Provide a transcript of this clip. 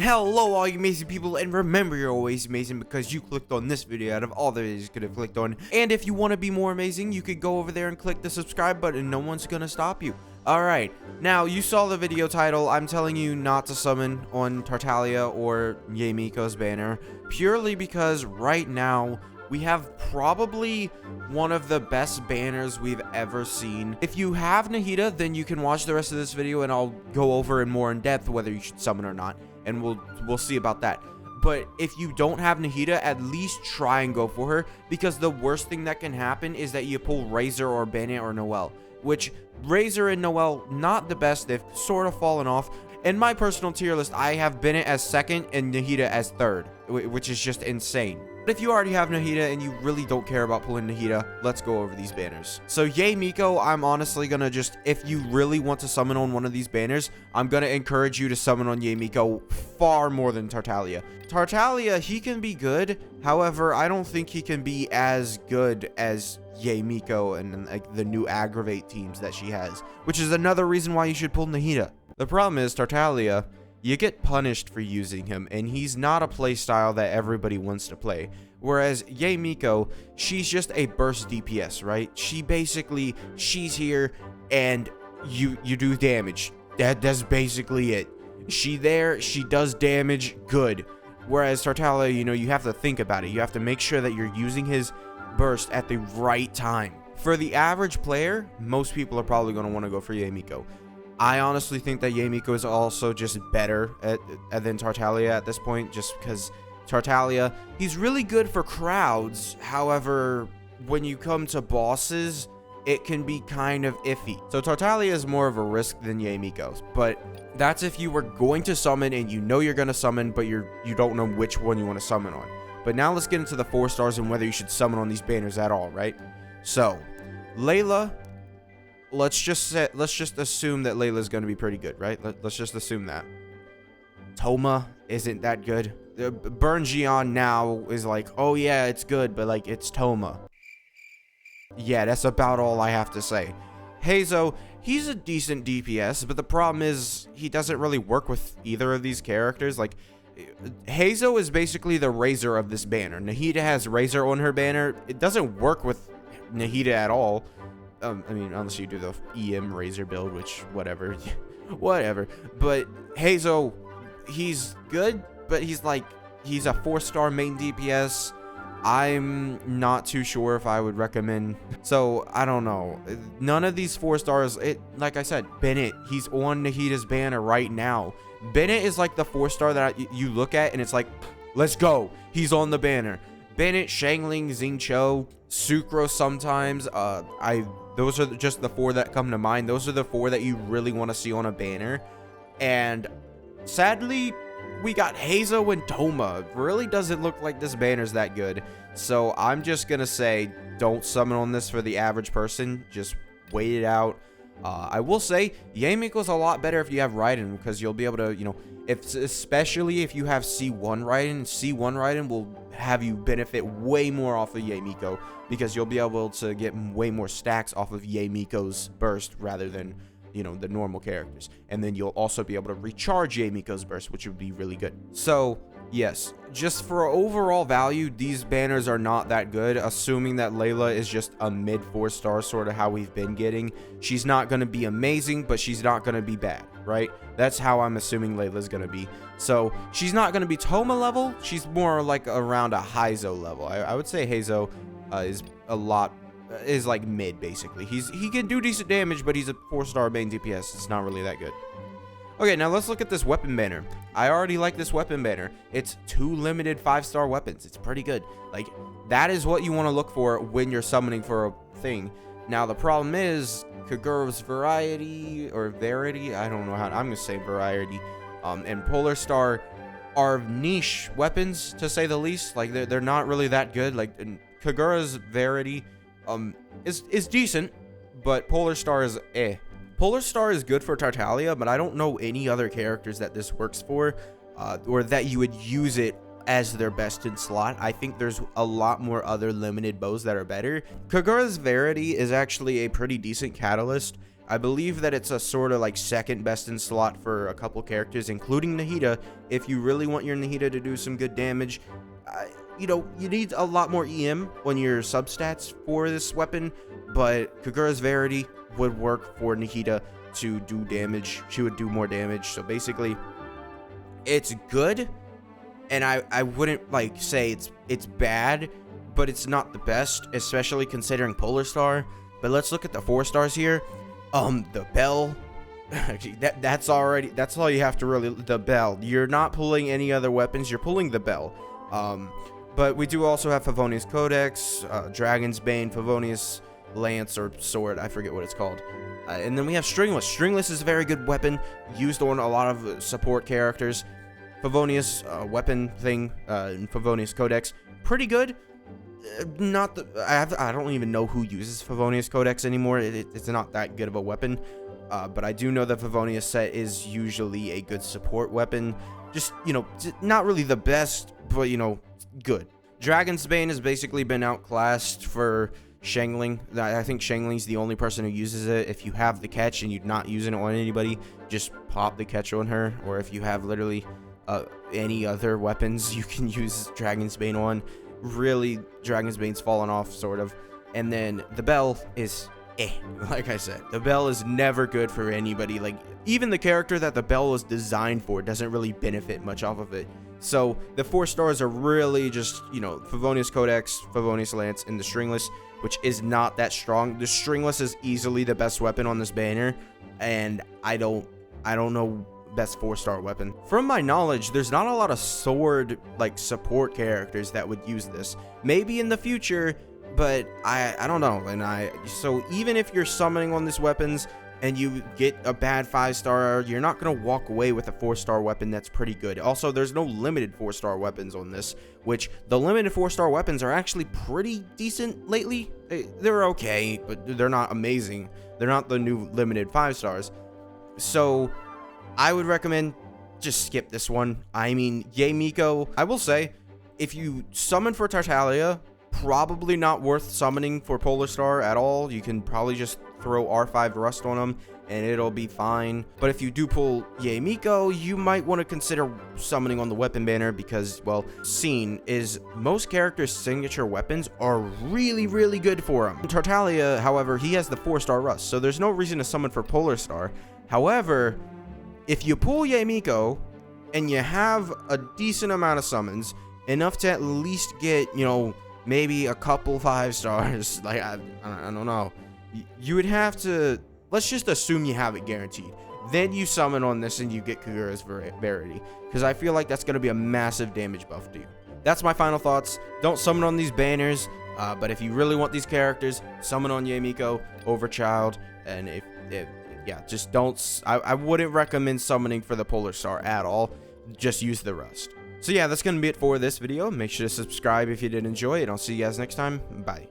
Hello all you amazing people, and remember you're always amazing because you clicked on this video out of all the videos you could have clicked on. And if you want to be more amazing, you could go over there and click the subscribe button. No one's gonna stop you. Alright, now you saw the video title. I'm telling you not to summon on Tartaglia or Yae Miko's banner, purely because right now we have probably one of the best banners we've ever seen. If you have Nahida, then you can watch the rest of this video and I'll go over in more in depth whether you should summon or not, and we'll see about that. But if you don't have Nahida, at least try and go for her, because the worst thing that can happen is that you pull Razor or Bennett or Noelle, which Razor and Noelle, not the best. They've sort of fallen off. In my personal tier list, I have Bennett as second and Nahida as third, which is just insane. But if you already have Nahida and you really don't care about pulling Nahida, let's go over these banners. So Yae Miko, I'm honestly gonna just, if you really want to summon on one of these banners, I'm gonna encourage you to summon on Yae Miko far more than Tartaglia. Tartaglia, he can be good. However, I don't think he can be as good as Yae Miko and like the new aggravate teams that she has, which is another reason why you should pull Nahida. The problem is Tartaglia, you get punished for using him, and he's not a playstyle that everybody wants to play. Whereas Yae Miko, she's just a burst DPS, right? She's here and you do damage. That's basically it. She does damage, good. Whereas Tartaglia, you have to think about it. You have to make sure that you're using his burst at the right time. For the average player, most people are probably going to want to go for Yae Miko. I honestly think that Yae Miko is also just better than Tartaglia at this point, just because Tartaglia, he's really good for crowds. However, when you come to bosses, it can be kind of iffy. So Tartaglia is more of a risk than Yae Miko, but that's if you were going to summon and you know you're going to summon, but you don't know which one you want to summon on. But now let's get into the 4 stars and whether you should summon on these banners at all, right? So, Layla, let's just assume that Layla's going to be pretty good, right? Let's just assume that. Toma isn't that good. Burn Jian now is like, oh yeah, it's good, but like, it's Toma. Yeah, that's about all I have to say. Hazo, he's a decent DPS, but the problem is he doesn't really work with either of these characters. Like, Hazo is basically the Razor of this banner. Nahida has Razor on her banner. It doesn't work with Nahida at all. I mean, unless you do the EM Razor build, which, whatever. Whatever. But Hazo, he's good, but he's a 4-star main DPS. I'm not too sure if I would recommend. So, I don't know. None of these 4 stars, like I said, Bennett, he's on Nahida's banner right now. Bennett is like the 4-star that you look at and it's like, let's go. He's on the banner. Bennett, Shangling, Xingqiu, Sucrose sometimes. Those are just the 4 that come to mind. Those are the 4 that you really want to see on a banner. And sadly, we got Hazo and Toma. Really doesn't look like this banner's that good. So I'm just going to say, don't summon on this for the average person. Just wait it out. I will say, Yae Miko's a lot better if you have Raiden, because you'll be able to, especially if you have C1 Raiden. C1 Raiden will have you benefit way more off of Yae Miko, because you'll be able to get way more stacks off of Yae Miko's burst rather than, the normal characters. And then you'll also be able to recharge Yae Miko's burst, which would be really good. So, yes, just for overall value, these banners are not that good, assuming that Layla is just a mid 4-star, sort of how we've been getting. She's not going to be amazing, but she's not going to be bad, right? That's how I'm assuming Layla's going to be. So, she's not going to be Toma level. She's more like around a Hazo level. I would say Hazo is like mid, basically. He can do decent damage, but he's a 4-star main DPS. It's not really that good. Okay, now let's look at this weapon banner. I already like this weapon banner. It's 2 limited 5-star weapons. It's pretty good. Like, that is what you want to look for when you're summoning for a thing. Now, the problem is Kagura's Variety, or Verity, I don't know how, I'm going to say Variety, and Polar Star are niche weapons, to say the least. Like, they're not really that good. Like, Kagura's Verity is decent, but Polar Star is eh. Polar Star is good for Tartaglia, but I don't know any other characters that this works for, or that you would use it as their best in slot. I think there's a lot more other limited bows that are better. Kagura's Verity is actually a pretty decent catalyst. I believe that it's a sort of like second best in slot for a couple characters, including Nahida. If you really want your Nahida to do some good damage, you know, you need a lot more EM on your substats for this weapon, but Kagura's Verity would work for Nahida to do damage. She would do more damage. So basically, it's good, and I wouldn't like say it's bad, but it's not the best, especially considering Polar Star. But let's look at the 4 stars here. The bell, actually, that's all you have to really, the bell. You're not pulling any other weapons, you're pulling the bell. But we do also have Favonius Codex, Dragon's Bane, Favonius Lance or Sword, I forget what it's called. And then we have Stringless. Stringless is a very good weapon, used on a lot of support characters. Favonius weapon thing, Favonius Codex, pretty good. Not the, I don't even know who uses Favonius Codex anymore. It's not that good of a weapon. But I do know that Favonius set is usually a good support weapon. Just, you know, not really the best, but, you know, good. Dragon's Bane has basically been outclassed for Shangling. I think Shangling's the only person who uses it. If you have the catch and you're not using it on anybody, just pop the catch on her. Or if you have literally any other weapons you can use Dragon's Bane on. Really, Dragon's Bane's fallen off, sort of. And then the bell is like I said, the bell is never good for anybody. Like, even the character that the bell was designed for doesn't really benefit much off of it. So the 4 stars are really just, you know, Favonius Codex, Favonius Lance, and the Stringless, which is not that strong. The Stringless is easily the best weapon on this banner, and I don't know best 4-star weapon. From my knowledge, there's not a lot of sword like support characters that would use this. Maybe in the future, but I don't know. And so even if you're summoning on these weapons and you get a bad 5-star, you're not gonna walk away with a 4-star weapon that's pretty good. Also, there's no limited 4-star weapons on this, which the limited 4-star weapons are actually pretty decent lately. They're okay, but they're not amazing. They're not the new limited 5 stars. So I would recommend just skip this one. I mean, Yae Miko, I will say, if you summon for Tartaglia, probably not worth summoning for Polar Star at all. You can probably just throw R5 Rust on them and it'll be fine. But if you do pull Yae Miko, you might want to consider summoning on the weapon banner because, well, scene is most characters' signature weapons are really, really good for them. Tartaglia, however, he has the 4-star Rust, so there's no reason to summon for Polar Star. However, if you pull Yae Miko and you have a decent amount of summons, enough to at least get, you know, maybe a couple 5 stars, like, I don't know. You would have to, let's just assume you have it guaranteed. Then you summon on this and you get Kagura's Verity, because I feel like that's going to be a massive damage buff to you. That's my final thoughts. Don't summon on these banners, but if you really want these characters, summon on Yae Miko over Child, and yeah, just don't, I wouldn't recommend summoning for the Polar Star at all. Just use the Rust. So yeah, that's going to be it for this video. Make sure to subscribe if you did enjoy it. I'll see you guys next time. Bye.